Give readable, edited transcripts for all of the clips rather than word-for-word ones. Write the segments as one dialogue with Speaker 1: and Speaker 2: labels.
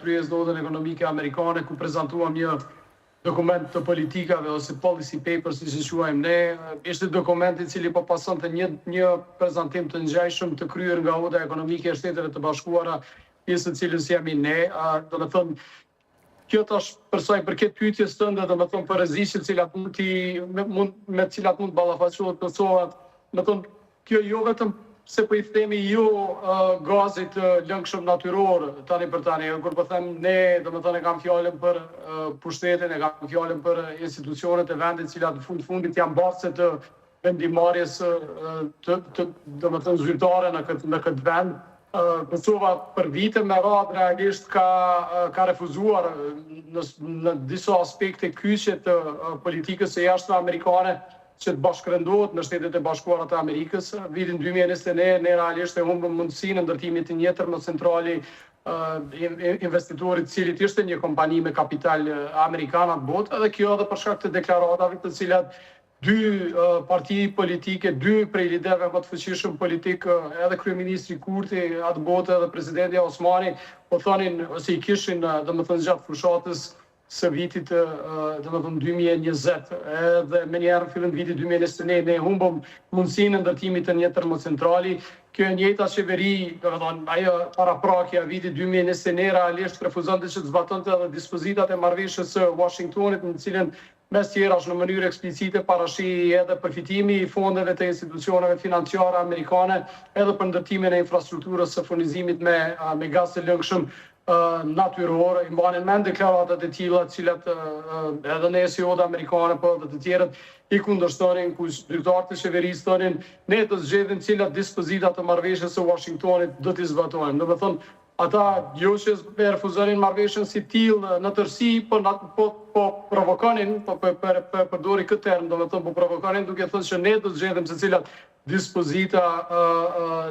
Speaker 1: kryes notën ekonomike amerikane, ku prezantuam një dokument të politikave ose policy papers, si që quajmë ne. Ishte dokument I cili po pasonte një prezantim të ngjajshëm të kryer nga Oda Ekonomike e Shteteve të Bashkuara, pjesë të cilës jemi ne. Do të thonë, kjo tash për sa I përket pyetjes tënde, do të thonë për rreziqet me të cilat mund ballafaqohet Kosova, do të thonë, kjo jo vetëm se po I themi jo gazit lëngshëm natyror tani për tani, kur po them ne, do të thonë kam fjalën për pushtetin, kam fjalën për institucionet e vendit, të cilat në fundit janë bazë të vendimarrjes do të thonë zyrtare në këtë vend. Kosova për vite me radhë realisht ka refuzuar në disa aspekte kyçe të politikës së jashtme amerikane që të bashkërëndohet në Shtetet e Bashkuara të Amerikës. Vitin 2021 ne realisht e humbëm mundësinë ndërtimit të një termocentrali investitorit cilit ishte një kompani me kapital amerikan atë botë, edhe kjo edhe për shkak të deklaratave të cilat dy parti politike, dy prej liderëve më të fuqishëm politik, edhe kryeministri Kurti atë botë edhe presidenti Osmani, po thonin ose I kishin domethënë gjatë fushatës së vitit domethënë 2020, edhe me njerë në fillim vitit 2021 ne humbëm mundësinë ndërtimit të një termocentrali. Kjo e njëjta qeveri, domethënë ajo paraprakja vitit 2021 realisht refuzonte që të zbatonte edhe dispozitat e marrëveshjes së Washingtonit, në cilën mes tjerash në mënyrë eksplicite parashih edhe përfitimi I fondeve të institucioneve financiare amerikane, edhe për ndërtimin e infrastrukturës së furnizimit me gaz të lëngshëm natyror. I mbanin mend deklaratat e tilla të cilat edhe ne si Oda amerikane po edhe të tjerët I kundërshtonin, ku zyrtarët e qeverisë thonin ne do zgjedhim cilat dispozita të marrëveshjes së Washingtonit do t'i zbatojmë. Domethënë ata jo që refuzonin marrëveshjen si tillë në tërësi, po provokonin, po përdori këtë term, domethënë po provokonin duke thënë që ne do zgjedhim se cilat dispozita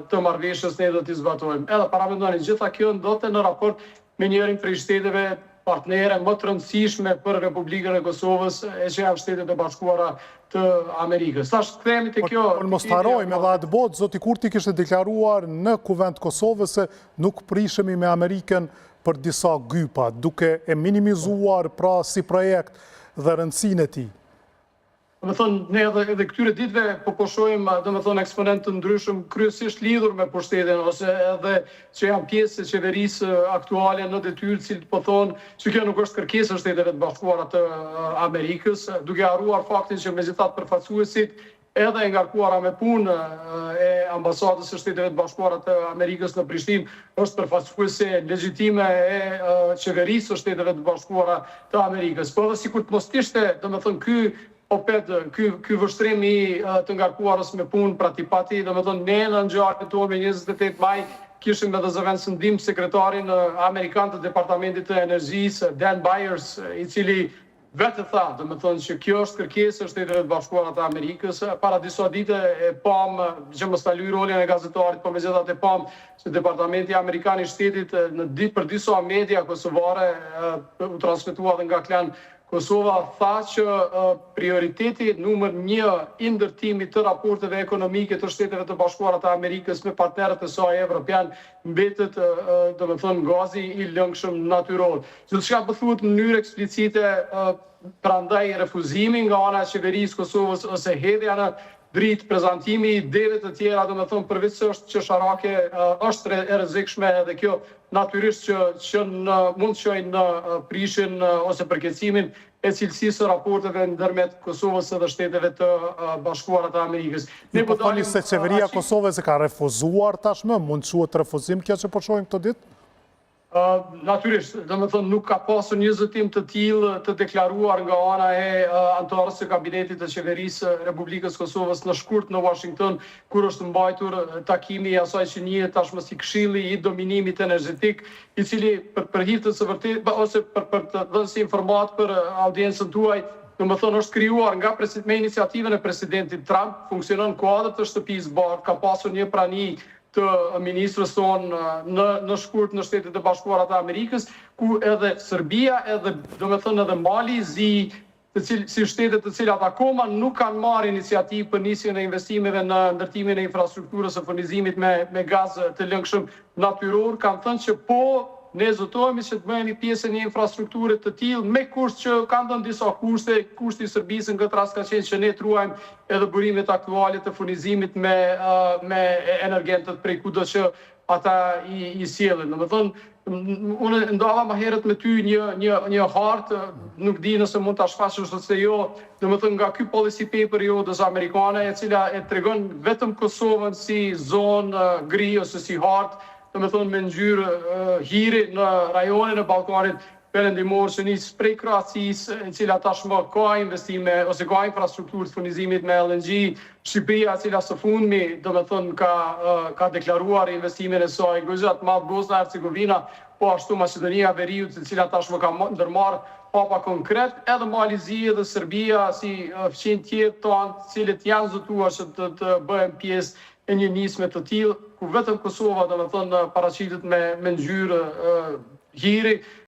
Speaker 1: të marrëveshjes ne do t'i zbatojmë. Edhe paramendoni gjitha kjo ndodhte në raport me njërin prej shteteve partnere më të rëndësishme për Republikën e Kosovës, e që janë Shtetet e Bashkuara të Amerikës. Tash kthehemi te kjo.
Speaker 2: Por mos harrojmë edhe atë botë, zoti Kurti kishte deklaruar në Kuvend Kosovës se nuk prishemi me Amerikën për disa gypa, duke e minimizuar pra si projekt dhe rëndësinë e tij.
Speaker 1: Do të thonë, ne edhe këtyre ditëve po shohim, do të thonë, eksponentë të ndryshëm kryesisht lidhur me pushtetin ose edhe që janë pjesë e qeverisë aktuale në detyrë, cilët po thonë që kjo nuk është kërkesë e Shteteve të Bashkuara të Amerikës, duke harruar faktin që megjithatë përfaqësuesit edhe e ngarkuara me punë e ambasadës së Shteteve të Bashkuara të Amerikës në Prishtinë është përfaqësuese legjitime e qeverisë së Shteteve të Bashkuara të Amerikës. Po edhe sikur të mos ishte, domethënë ky vështrim I të ngarkuarës me punë pra tipati, domethënë ne në ngjarjen tonë me 28 maj kishim edhe zëvendësëndim sekretarin amerikan të Departamentit të Energjisë, Dan Byers, I cili vetë tha, domethënë që kjo është kërkesë e Shteteve të Bashkuara të Amerikës. Para disa dite e pam që mos ta luaj rolin e gazetarit, por megjithatë e pam se Departamenti Amerikan I Shtetit për disa media kosovare u transmetua edhe nga Klan Kosova tha që prioriteti numër 1 I ndërtimit të raporteve ekonomike të Shteteve të Bashkuara të Amerikës me partnerët e saj evropian mbetet domethënë gazi I lëngshëm natyror. Gjithçka po thuhet në mënyrë eksplicite, prandaj refuzimi nga ana e qeverisë Kosovës ose hedhja në dritë prezantimi I ideve të tjera, domethënë përveç se është qesharake, është e rrezikshme edhe kjo natyrisht që mund të çojë në prishjen ose përkeqimin e cilësisë së raporteve ndërmjet Kosovës dhe Shteteve të Bashkuara të Amerikës.
Speaker 2: Ne po thoni se qeveria e Kosovës e ka refuzuar tashmë, mund të quhet refuzim kjo që po shohim këto ditë?
Speaker 1: Natyrisht, domethënë nuk ka pasur një zotim të tillë të deklaruar nga ana e anëtarës së kabinetit të qeverisë Republikës Kosovës në shkurt në Washington, kur është mbajtur takimi I asaj që njihet tashmë si Këshilli I dominimit energjetik, I cili për hir të së vërtetë ose për të dhënë si informat për audiencën tuaj, domethënë është krijuar nga me iniciativën e presidentit Trump, funksionon kuadër të shtëpisë bardhë, ka pasur një prani të ministrës tonë në shkurt në Shtetet e Bashkuara të Amerikës, ku edhe Serbia, edhe domethënë edhe Mali, si shtete të cilat akoma nuk kanë marrë iniciativë për nisjen e investimeve në ndërtimin e infrastrukturës së furnizimit me gaz të lëngshëm natyror, kanë thënë që po ne zotohemi që të bëhemi pjesë e një infrastrukture të tillë me kusht që kanë dhënë disa kushte. Kushti i Serbisë në këtë rast ka qenë që ne truajmë edhe burimet aktuale të furnizimit me energentët prej kudo që ata i sjellin. Domethënë, unë ndava më herët me ty një hartë, nuk di nëse mund ta shfaqësh ose jo, domethënë nga ky policy paper i odës amerikane, e cila e tregon vetëm Kosovën si zonë gri ose si hartë, domethënë me ngjyrë hiri në rajonin e Ballkanit perëndimor që nis prej Kroacisë, e cila tashmë ka investime ose ka infrastrukturë të furnizimit me LNG, Shqipëria, e cila së fundmi, domethënë ka deklaruar investimin e saj, Gojzat Madh, Bosna Hercegovina, po ashtu Maqedonia e Veriut, e cila tashmë ka ndërmarrë papa konkret, edhe Malizi dhe Serbia si fqinj tjetër tonë, të cilët janë zotuar që të bëhen pjesë e një nisme të tillë, ku vetëm Kosova domethënë paraqitet me ngjyrë hiri.